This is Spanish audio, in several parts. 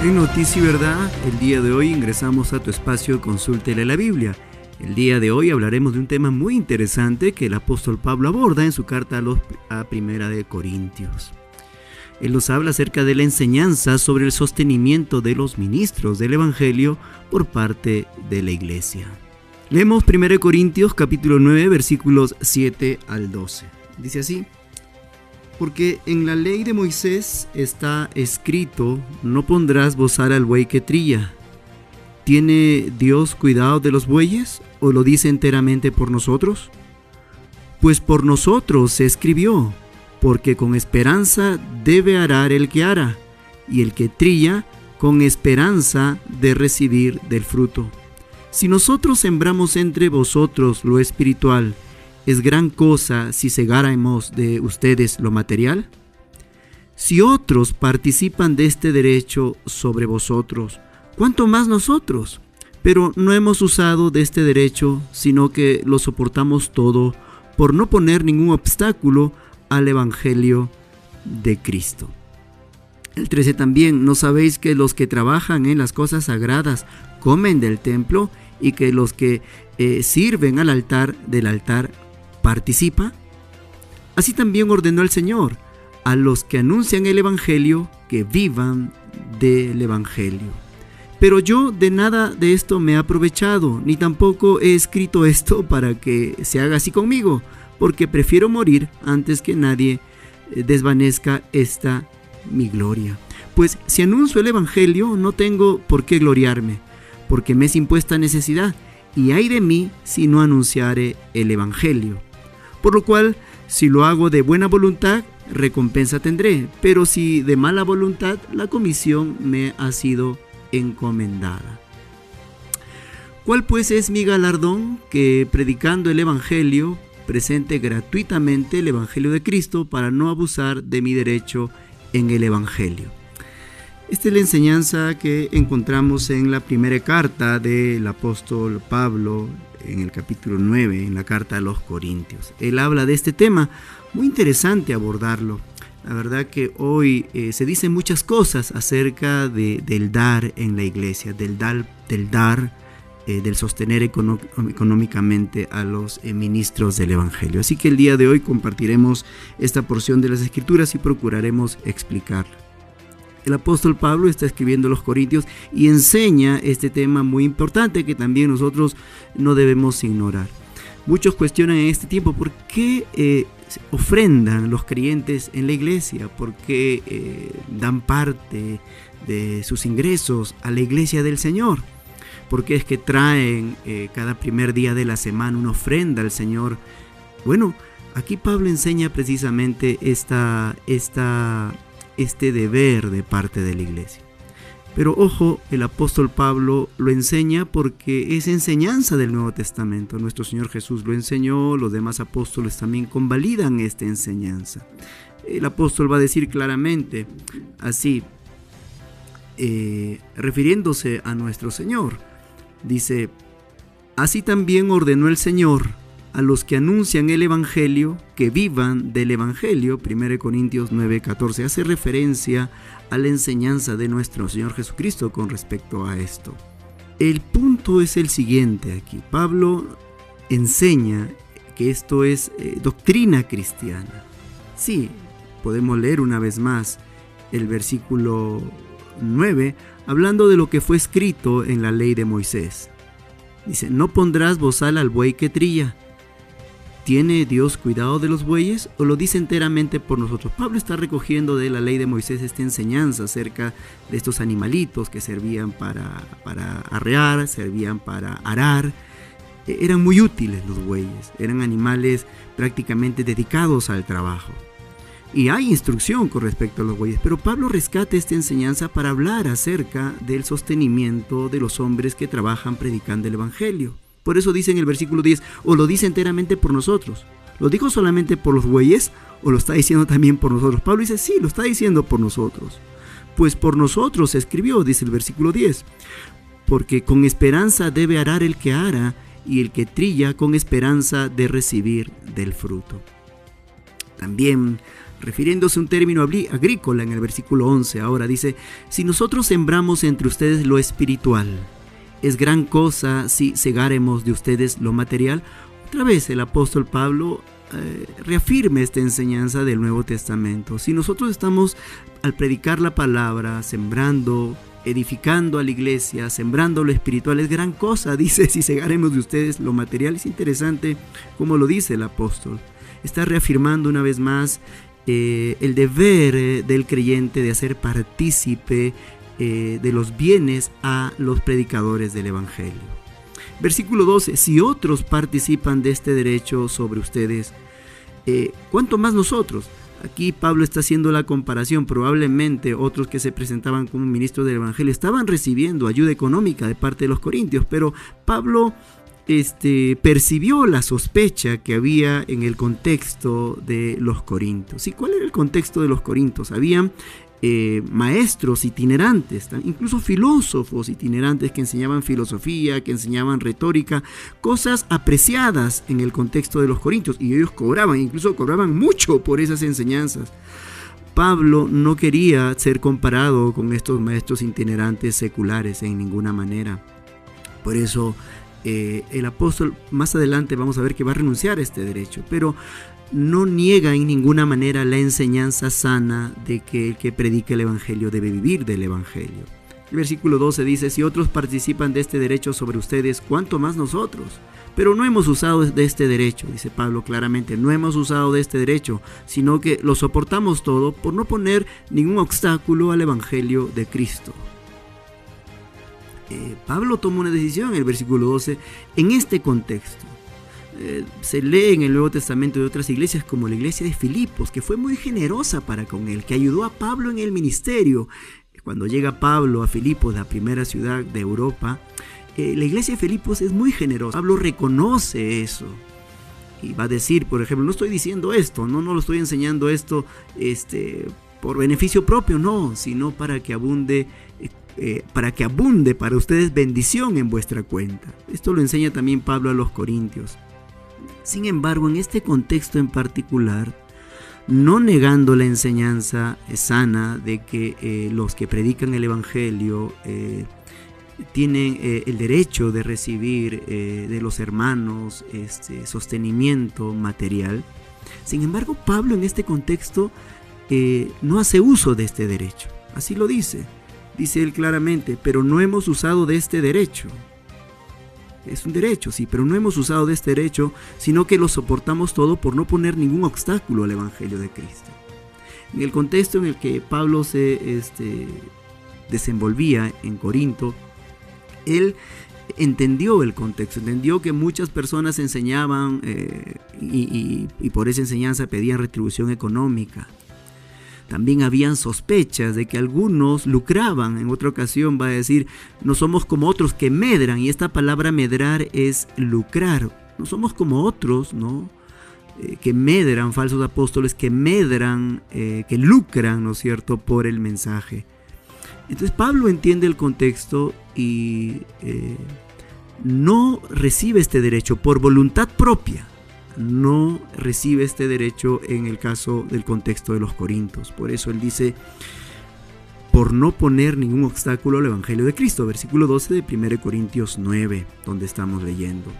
En Noticia y Verdad, el día de hoy ingresamos a tu espacio Consúltele la Biblia. El día de hoy hablaremos de un tema muy interesante que el apóstol Pablo aborda en su carta a Primera de Corintios. Él nos habla acerca de la enseñanza sobre el sostenimiento de los ministros del Evangelio por parte de la Iglesia. Leemos 1 Corintios capítulo 9, versículos 7 al 12. Dice así: porque en la ley de Moisés está escrito: no pondrás bozal al buey que trilla. ¿Tiene Dios cuidado de los bueyes o lo dice enteramente por nosotros? Pues por nosotros se escribió, porque con esperanza debe arar el que ara, y el que trilla con esperanza de recibir del fruto. Si nosotros sembramos entre vosotros lo espiritual, ¿es gran cosa si cegáramos de ustedes lo material? Si otros participan de este derecho sobre vosotros, ¿cuánto más nosotros? Pero no hemos usado de este derecho, sino que lo soportamos todo por no poner ningún obstáculo al Evangelio de Cristo. El 13 también: ¿no sabéis que los que trabajan en las cosas sagradas comen del templo y que los que sirven al altar del altar participa? Así también ordenó el Señor a los que anuncian el Evangelio que vivan del Evangelio. Pero yo de nada de esto me he aprovechado, ni tampoco he escrito esto para que se haga así conmigo, porque prefiero morir antes que nadie desvanezca esta mi gloria. Pues si anuncio el Evangelio, no tengo por qué gloriarme, porque me es impuesta necesidad, y ay de mí si no anunciare el Evangelio. Por lo cual, si lo hago de buena voluntad, recompensa tendré, pero si de mala voluntad, la comisión me ha sido encomendada. ¿Cuál pues es mi galardón? Que predicando el Evangelio, presente gratuitamente el Evangelio de Cristo para no abusar de mi derecho en el Evangelio. Esta es la enseñanza que encontramos en la primera carta del apóstol Pablo, en el capítulo 9, en la carta a los Corintios. Él habla de este tema, muy interesante abordarlo. La verdad que hoy se dicen muchas cosas acerca del dar en la iglesia, del sostener económicamente a los ministros del Evangelio. Así que el día de hoy compartiremos esta porción de las Escrituras y procuraremos explicarla. El apóstol Pablo está escribiendo a los Corintios y enseña este tema muy importante que también nosotros no debemos ignorar. Muchos cuestionan en este tiempo por qué ofrendan los creyentes en la iglesia, por qué dan parte de sus ingresos a la iglesia del Señor, por qué es que traen cada primer día de la semana una ofrenda al Señor. Bueno, aquí Pablo enseña precisamente este deber de parte de la iglesia. Pero ojo, el apóstol Pablo lo enseña porque es enseñanza del Nuevo Testamento. Nuestro Señor Jesús lo enseñó, los demás apóstoles también convalidan esta enseñanza. El apóstol va a decir claramente así, refiriéndose a nuestro Señor, dice: así también ordenó el Señor a los que anuncian el Evangelio que vivan del Evangelio. 1 Corintios 9:14 hace referencia a la enseñanza de nuestro Señor Jesucristo con respecto a esto. El punto es el siguiente aquí. Pablo enseña que esto es doctrina cristiana. Sí, podemos leer una vez más el versículo 9, hablando de lo que fue escrito en la ley de Moisés. Dice: no pondrás bozal al buey que trilla. ¿Tiene Dios cuidado de los bueyes o lo dice enteramente por nosotros? Pablo está recogiendo de la ley de Moisés esta enseñanza acerca de estos animalitos que servían para arrear, servían para arar. Eran muy útiles los bueyes, eran animales prácticamente dedicados al trabajo. Y hay instrucción con respecto a los bueyes, pero Pablo rescata esta enseñanza para hablar acerca del sostenimiento de los hombres que trabajan predicando el Evangelio. Por eso dice en el versículo 10, o lo dice enteramente por nosotros. ¿Lo dijo solamente por los bueyes o lo está diciendo también por nosotros? Pablo dice, sí, lo está diciendo por nosotros. Pues por nosotros se escribió, dice el versículo 10, porque con esperanza debe arar el que ara, y el que trilla con esperanza de recibir del fruto. También refiriéndose a un término agrícola en el versículo 11. Ahora dice: si nosotros sembramos entre ustedes lo espiritual, ¿es gran cosa si segáremos de ustedes lo material? Otra vez el apóstol Pablo reafirma esta enseñanza del Nuevo Testamento. Si nosotros estamos, al predicar la palabra, sembrando, edificando a la iglesia, sembrando lo espiritual, es gran cosa, dice, si segáremos de ustedes lo material. Es interesante como lo dice el apóstol. Está reafirmando una vez más el deber del creyente de hacer partícipe de los bienes a los predicadores del evangelio. Versículo 12: si otros participan de este derecho sobre ustedes, ¿cuánto más nosotros? Aquí Pablo está haciendo la comparación. Probablemente otros que se presentaban como ministros del evangelio estaban recibiendo ayuda económica de parte de los corintios, pero Pablo percibió la sospecha que había en el contexto de los corintios. ¿Y cuál era el contexto de los corintios? Habían maestros itinerantes, incluso filósofos itinerantes que enseñaban filosofía, que enseñaban retórica, cosas apreciadas en el contexto de los corintios, y ellos incluso cobraban mucho por esas enseñanzas. Pablo no quería ser comparado con estos maestros itinerantes seculares en ninguna manera. Por eso el apóstol, más adelante vamos a ver que va a renunciar a este derecho, pero no niega en ninguna manera la enseñanza sana de que el que predica el evangelio debe vivir del evangelio. El versículo 12 dice: si otros participan de este derecho sobre ustedes, ¿cuánto más nosotros? Pero no hemos usado de este derecho, dice Pablo claramente, no hemos usado de este derecho, sino que lo soportamos todo por no poner ningún obstáculo al evangelio de Cristo. Pablo toma una decisión en el versículo 12 en este contexto. Se lee en el Nuevo Testamento de otras iglesias, como la iglesia de Filipos, que fue muy generosa para con él, que ayudó a Pablo en el ministerio. Cuando llega Pablo a Filipos, la primera ciudad de Europa, la iglesia de Filipos es muy generosa. Pablo reconoce eso y va a decir, por ejemplo, no estoy diciendo esto, no lo estoy enseñando esto por beneficio propio, no, sino para que abunde para ustedes bendición en vuestra cuenta. Esto lo enseña también Pablo a los corintios. Sin embargo, en este contexto en particular, no negando la enseñanza sana de que los que predican el evangelio tienen el derecho de recibir de los hermanos sostenimiento material. Sin embargo, Pablo en este contexto no hace uso de este derecho. Así lo dice él claramente: pero no hemos usado de este derecho. Es un derecho, sí, pero no hemos usado de este derecho, sino que lo soportamos todo por no poner ningún obstáculo al evangelio de Cristo. En el contexto en el que Pablo se desenvolvía en Corinto, él entendió el contexto, entendió que muchas personas enseñaban y por esa enseñanza pedían retribución económica. También habían sospechas de que algunos lucraban. En otra ocasión va a decir: no somos como otros que medran, y esta palabra medrar es lucrar. No somos como otros, ¿no? Que medran, falsos apóstoles que medran, que lucran, ¿no es cierto?, por el mensaje. Entonces Pablo entiende el contexto y no recibe este derecho por voluntad propia. No recibe este derecho en el caso del contexto de los corintios. Por eso él dice: por no poner ningún obstáculo al evangelio de Cristo. Versículo 12 de 1 Corintios 9, donde estamos leyendo.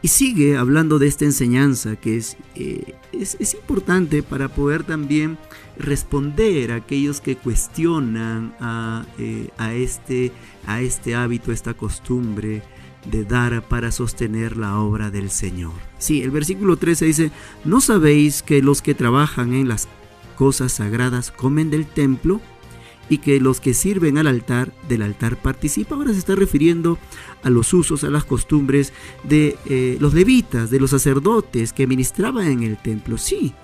Y sigue hablando de esta enseñanza que es importante para poder también responder a aquellos que cuestionan a este hábito, esta costumbre de dar para sostener la obra del Señor. Sí, el versículo 13 dice: ¿no sabéis que los que trabajan en las cosas sagradas comen del templo y que los que sirven del altar participan? Ahora se está refiriendo a los usos, a las costumbres de los levitas, de los sacerdotes que ministraban en el templo. Sí,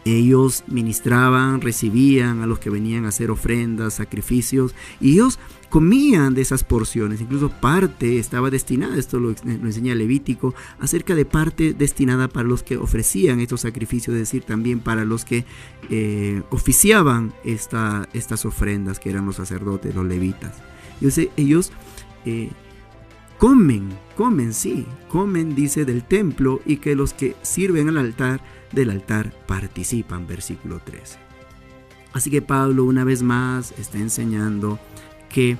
ellos ministraban, recibían a los que venían a hacer ofrendas, sacrificios, y ellos comían de esas porciones. Incluso parte estaba destinada, esto lo enseña Levítico, acerca de parte destinada para los que ofrecían estos sacrificios, es decir, también para los que oficiaban estas ofrendas, que eran los sacerdotes, los levitas. Entonces ellos comen, dice, del templo, y que los que sirven del altar participan, versículo 13. Así que Pablo una vez más está enseñando que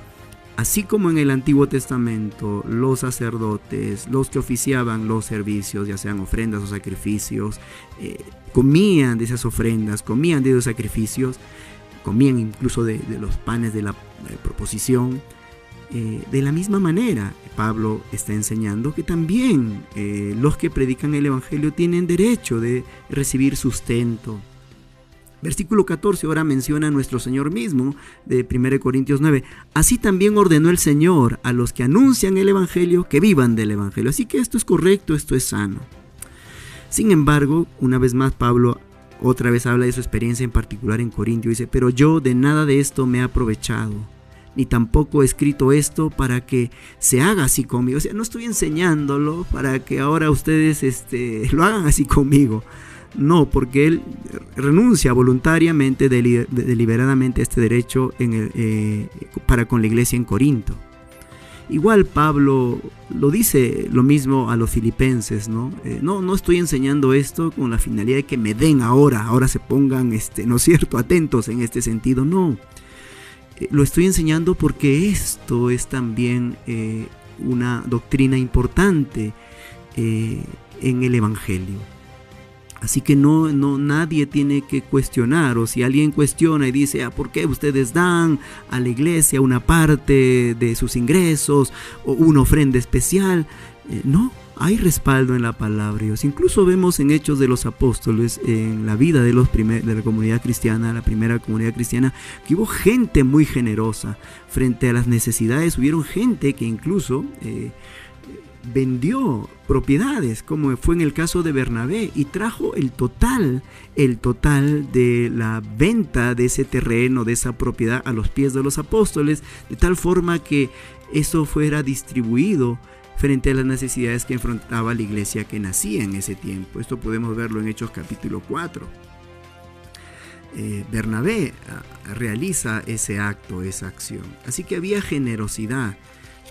así como en el Antiguo Testamento los sacerdotes, los que oficiaban los servicios, ya sean ofrendas o sacrificios, comían de esas ofrendas, comían de esos sacrificios, comían incluso de los panes de la proposición. De la misma manera, Pablo está enseñando que también los que predican el Evangelio tienen derecho de recibir sustento. Versículo 14 ahora menciona a nuestro Señor mismo, de 1 Corintios 9. Así también ordenó el Señor a los que anuncian el Evangelio que vivan del Evangelio. Así que esto es correcto, esto es sano. Sin embargo, una vez más Pablo otra vez habla de su experiencia en particular en Corintio. Dice, pero yo de nada de esto me he aprovechado, ni tampoco he escrito esto para que se haga así conmigo. O sea, no estoy enseñándolo para que ahora ustedes lo hagan así conmigo. No, porque él renuncia voluntariamente, deliberadamente a este derecho para con la iglesia en Corinto. Igual Pablo lo dice lo mismo a los filipenses, ¿no? No estoy enseñando esto con la finalidad de que me den ahora se pongan, ¿no es cierto?, atentos en este sentido. No, lo estoy enseñando porque esto es también una doctrina importante en el Evangelio. Así que nadie tiene que cuestionar, o si alguien cuestiona y dice, ¿por qué ustedes dan a la iglesia una parte de sus ingresos o una ofrenda especial? No, hay respaldo en la palabra de Dios. Incluso vemos en Hechos de los Apóstoles, en la vida de la comunidad cristiana, la primera comunidad cristiana, que hubo gente muy generosa frente a las necesidades. Hubieron gente que incluso vendió propiedades, como fue en el caso de Bernabé, y trajo el total de la venta de ese terreno, de esa propiedad, a los pies de los apóstoles, de tal forma que eso fuera distribuido frente a las necesidades que enfrentaba la iglesia que nacía en ese tiempo. Esto podemos verlo en Hechos capítulo 4. Bernabé realiza ese acto, esa acción. Así que había generosidad.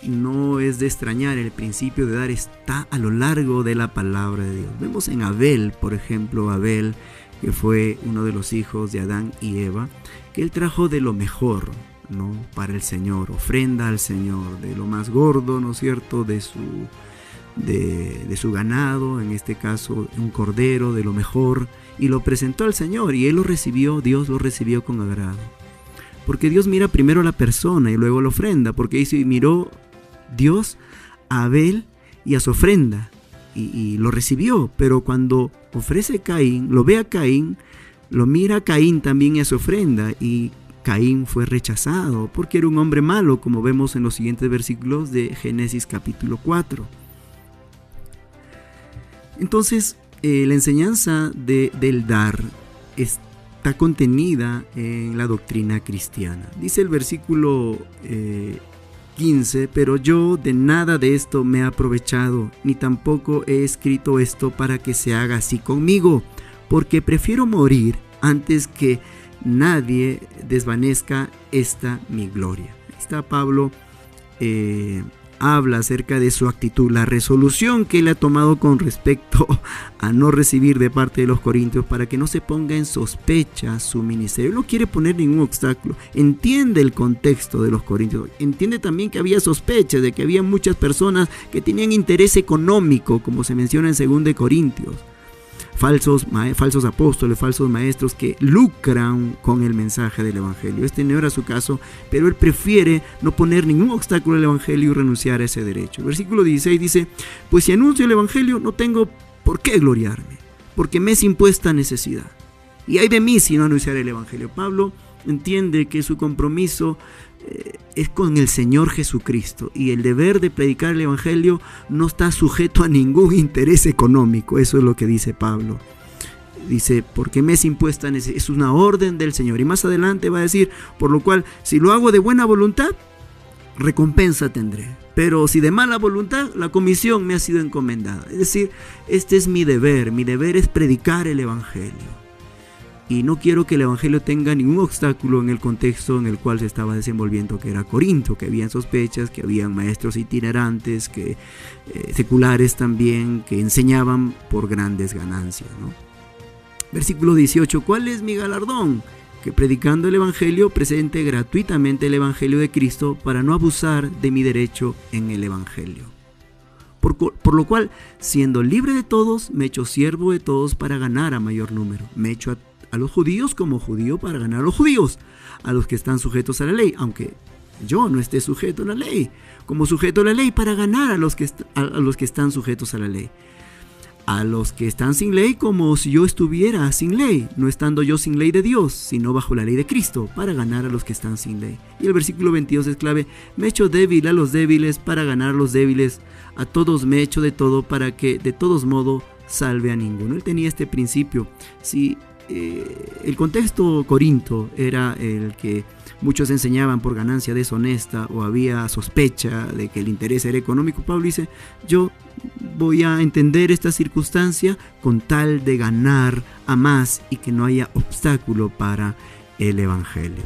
No es de extrañar, el principio de dar está a lo largo de la palabra de Dios. Vemos en Abel, por ejemplo, Abel, que fue uno de los hijos de Adán y Eva, que él trajo de lo mejor, ¿no?, para el Señor, ofrenda al Señor, de lo más gordo, ¿no es cierto?, de su ganado, en este caso un cordero, de lo mejor, y lo presentó al Señor, y él lo recibió, Dios lo recibió con agrado. Porque Dios mira primero a la persona y luego la ofrenda, porque dice, miró Dios a Abel y a su ofrenda y lo recibió, pero cuando ofrece Caín, lo ve a Caín, lo mira a Caín también y a su ofrenda, y Caín fue rechazado porque era un hombre malo, como vemos en los siguientes versículos de Génesis capítulo 4. Entonces, la enseñanza del dar está contenida en la doctrina cristiana. Dice el versículo 15, pero yo de nada de esto me he aprovechado, ni tampoco he escrito esto para que se haga así conmigo, porque prefiero morir antes que nadie desvanezca esta mi gloria. Ahí está Pablo, habla acerca de su actitud, la resolución que él ha tomado con respecto a no recibir de parte de los corintios, para que no se ponga en sospecha su ministerio. Él no quiere poner ningún obstáculo, entiende el contexto de los corintios, entiende también que había sospechas de que había muchas personas que tenían interés económico, como se menciona en 2 Corintios. Falsos apóstoles, falsos maestros que lucran con el mensaje del Evangelio. Este no era su caso, pero él prefiere no poner ningún obstáculo al Evangelio y renunciar a ese derecho. Versículo 16 dice, pues si anuncio el Evangelio no tengo por qué gloriarme, porque me es impuesta necesidad. Y ay de mí si no anunciar el Evangelio. Pablo entiende que su compromiso es con el Señor Jesucristo, y el deber de predicar el Evangelio no está sujeto a ningún interés económico. Eso es lo que dice Pablo. Dice, porque me es impuesta, es una orden del Señor. Y más adelante va a decir, por lo cual, si lo hago de buena voluntad, recompensa tendré. Pero si de mala voluntad, la comisión me ha sido encomendada. Es decir, este es mi deber es predicar el Evangelio. Y no quiero que el Evangelio tenga ningún obstáculo en el contexto en el cual se estaba desenvolviendo, que era Corinto, que habían sospechas, que habían maestros itinerantes, que seculares también, que enseñaban por grandes ganancias, ¿no? Versículo 18, ¿cuál es mi galardón? Que predicando el Evangelio presente gratuitamente el Evangelio de Cristo para no abusar de mi derecho en el Evangelio. Por lo cual, siendo libre de todos, me echo siervo de todos para ganar a mayor número. Me echo a los judíos como judío para ganar a los judíos, a los que están sujetos a la ley, aunque yo no esté sujeto a la ley, como sujeto a la ley para ganar a los que están sujetos a la ley. A los que están sin ley como si yo estuviera sin ley, no estando yo sin ley de Dios, sino bajo la ley de Cristo, para ganar a los que están sin ley. Y el versículo 22 es clave, me echo débil a los débiles para ganar a los débiles, a todos me echo de todo para que de todos modos salve a ninguno. Él tenía este principio. Si el contexto Corinto era el que muchos enseñaban por ganancia deshonesta o había sospecha de que el interés era económico, Pablo dice, yo voy a entender esta circunstancia con tal de ganar a más y que no haya obstáculo para el Evangelio.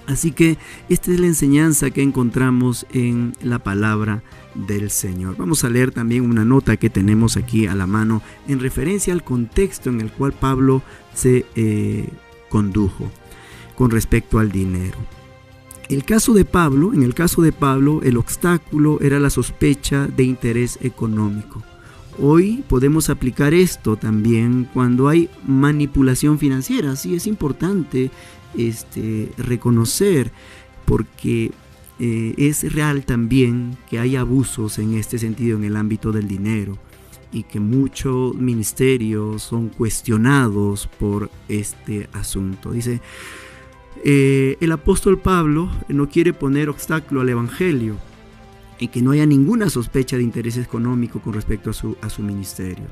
Así que esta es la enseñanza que encontramos en la palabra del Señor. Vamos a leer también una nota que tenemos aquí a la mano en referencia al contexto en el cual Pablo se condujo con respecto al dinero. En el caso de Pablo, el obstáculo era la sospecha de interés económico. Hoy podemos aplicar esto también cuando hay manipulación financiera. Sí, es importante reconocer, porque es real también que hay abusos en este sentido en el ámbito del dinero y que muchos ministerios son cuestionados por este asunto. Dice, el apóstol Pablo no quiere poner obstáculo al Evangelio y que no haya ninguna sospecha de interés económico con respecto a su ministerio.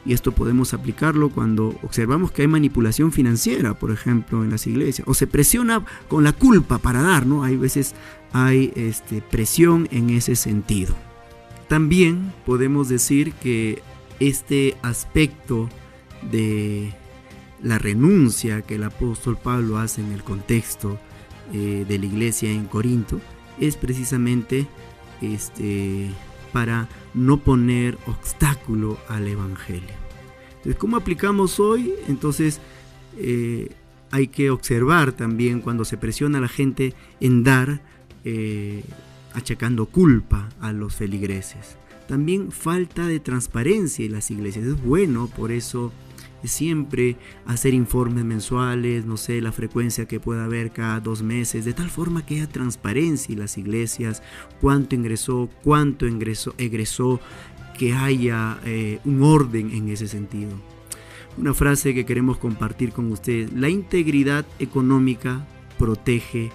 Y esto podemos aplicarlo cuando observamos que hay manipulación financiera, por ejemplo, en las iglesias, o se presiona con la culpa para dar, ¿no? Hay veces hay presión en ese sentido. También podemos decir que este aspecto de la renuncia que el apóstol Pablo hace en el contexto de la iglesia en Corinto es precisamente para no poner obstáculo al Evangelio. Entonces, ¿cómo aplicamos hoy? Entonces, hay que observar también cuando se presiona a la gente en dar, achacando culpa a los feligreses. También falta de transparencia en las iglesias. Es bueno, por eso, siempre hacer informes mensuales, no sé, la frecuencia que pueda haber cada 2 meses, de tal forma que haya transparencia en las iglesias, cuánto ingresó, cuánto egresó, que haya un orden en ese sentido. Una frase que queremos compartir con ustedes: la integridad económica protege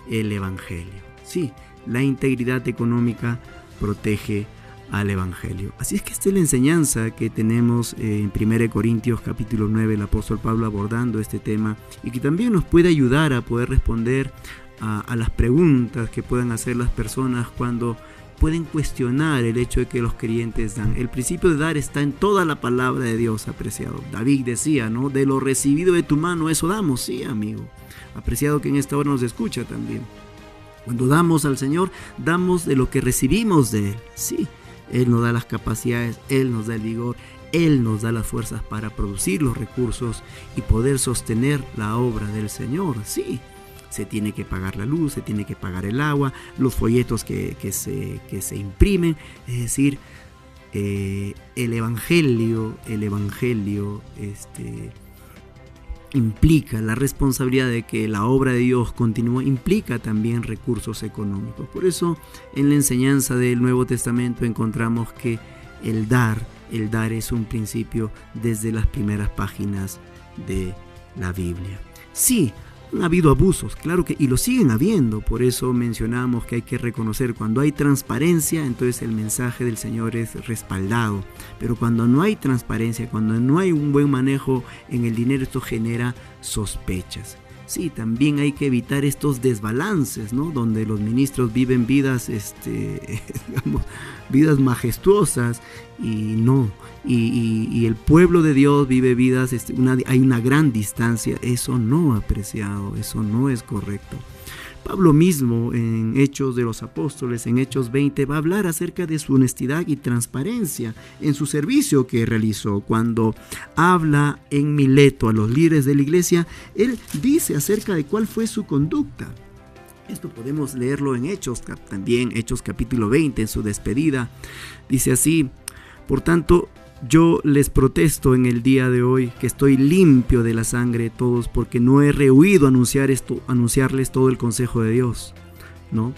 el Evangelio. Sí, la integridad económica protege al Evangelio. Así es que esta es la enseñanza que tenemos en 1 Corintios capítulo 9, el apóstol Pablo abordando este tema, y que también nos puede ayudar a poder responder a las preguntas que puedan hacer las personas cuando pueden cuestionar el hecho de que los creyentes dan. El principio de dar está en toda la palabra de Dios, apreciado. David decía, ¿no? De lo recibido de tu mano, eso damos. Sí, amigo. Apreciado que en esta hora nos escucha también. Cuando damos al Señor, damos de lo que recibimos de Él. Sí. Él nos da las capacidades, Él nos da el vigor, Él nos da las fuerzas para producir los recursos y poder sostener la obra del Señor. Sí, se tiene que pagar la luz, se tiene que pagar el agua, los folletos que se imprimen. Es decir, el Evangelio implica la responsabilidad de que la obra de Dios continúe, implica también recursos económicos. Por eso en la enseñanza del Nuevo Testamento encontramos que el dar es un principio desde las primeras páginas de la Biblia. Sí, han habido abusos, claro que, y lo siguen habiendo. Por eso mencionamos que hay que reconocer cuando hay transparencia, entonces el mensaje del Señor es respaldado. Pero cuando no hay transparencia, cuando no hay un buen manejo en el dinero, esto genera sospechas. Sí, también hay que evitar estos desbalances, ¿no? Donde los ministros viven vidas, digamos, vidas majestuosas y no. Y el pueblo de Dios vive vidas, hay una gran distancia. Eso no, apreciado, eso no es correcto. Pablo mismo en Hechos de los Apóstoles, en Hechos 20, va a hablar acerca de su honestidad y transparencia en su servicio que realizó. Cuando habla en Mileto a los líderes de la iglesia, él dice acerca de cuál fue su conducta. Esto podemos leerlo en Hechos, también Hechos capítulo 20, en su despedida. Dice así: por tanto, yo les protesto en el día de hoy que estoy limpio de la sangre de todos, porque no he rehuido anunciarles todo el consejo de Dios, ¿no?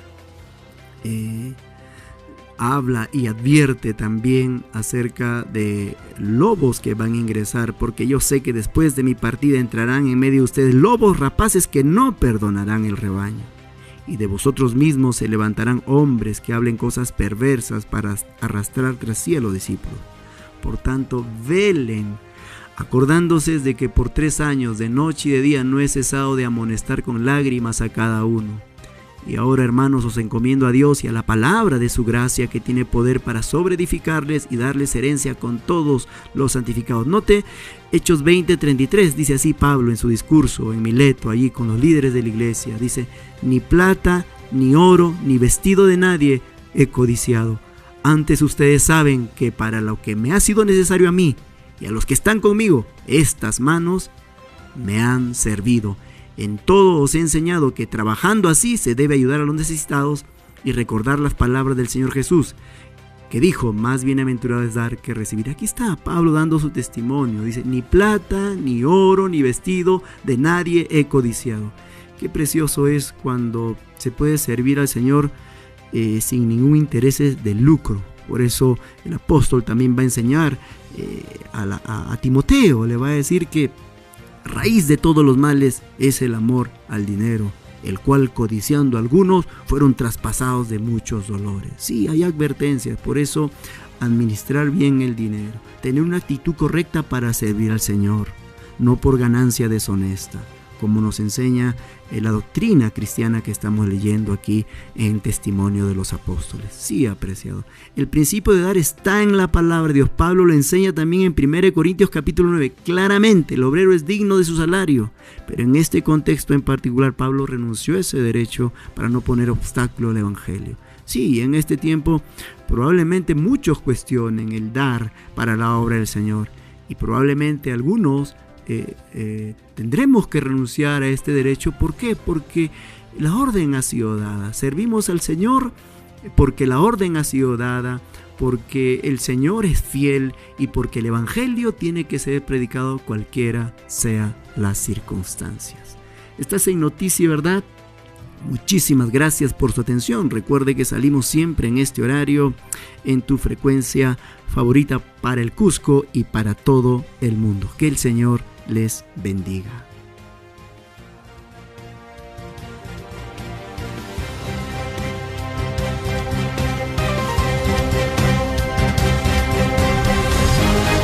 Habla y advierte también acerca de lobos que van a ingresar, porque yo sé que después de mi partida entrarán en medio de ustedes lobos rapaces que no perdonarán el rebaño. Y de vosotros mismos se levantarán hombres que hablen cosas perversas para arrastrar tras sí a los discípulos. Por tanto, velen, acordándose de que por 3 años, de noche y de día, no he cesado de amonestar con lágrimas a cada uno. Y ahora, hermanos, os encomiendo a Dios y a la palabra de su gracia, que tiene poder para sobreedificarles y darles herencia con todos los santificados. Note Hechos 20:33, dice así Pablo en su discurso en Mileto, allí con los líderes de la iglesia. Dice: ni plata, ni oro, ni vestido de nadie he codiciado. Antes ustedes saben que para lo que me ha sido necesario a mí y a los que están conmigo, estas manos me han servido. En todo os he enseñado que trabajando así se debe ayudar a los necesitados y recordar las palabras del Señor Jesús, que dijo: más bienaventurado es dar que recibir. Aquí está Pablo dando su testimonio. Dice: ni plata, ni oro, ni vestido de nadie he codiciado. Qué precioso es cuando se puede servir al Señor sin ningún interés de lucro. Por eso el apóstol también va a enseñar a Timoteo, le va a decir que raíz de todos los males es el amor al dinero, el cual codiciando algunos fueron traspasados de muchos dolores. Sí, hay advertencias, por eso administrar bien el dinero, tener una actitud correcta para servir al Señor, no por ganancia deshonesta, como nos enseña la doctrina cristiana que estamos leyendo aquí en el testimonio de los apóstoles. Sí, apreciado. El principio de dar está en la palabra de Dios. Pablo lo enseña también en 1 Corintios capítulo 9. Claramente, el obrero es digno de su salario. Pero en este contexto en particular, Pablo renunció a ese derecho para no poner obstáculo al evangelio. Sí, en este tiempo probablemente muchos cuestionen el dar para la obra del Señor. Y probablemente algunos tendremos que renunciar a este derecho. ¿Por qué? Porque la orden ha sido dada. Servimos al Señor porque la orden ha sido dada, porque el Señor es fiel y porque el evangelio tiene que ser predicado cualquiera sea las circunstancias. Estás en Noticia y Verdad. Muchísimas gracias por su atención. Recuerde que salimos siempre en este horario en tu frecuencia favorita para el Cusco y para todo el mundo. Que el Señor les bendiga.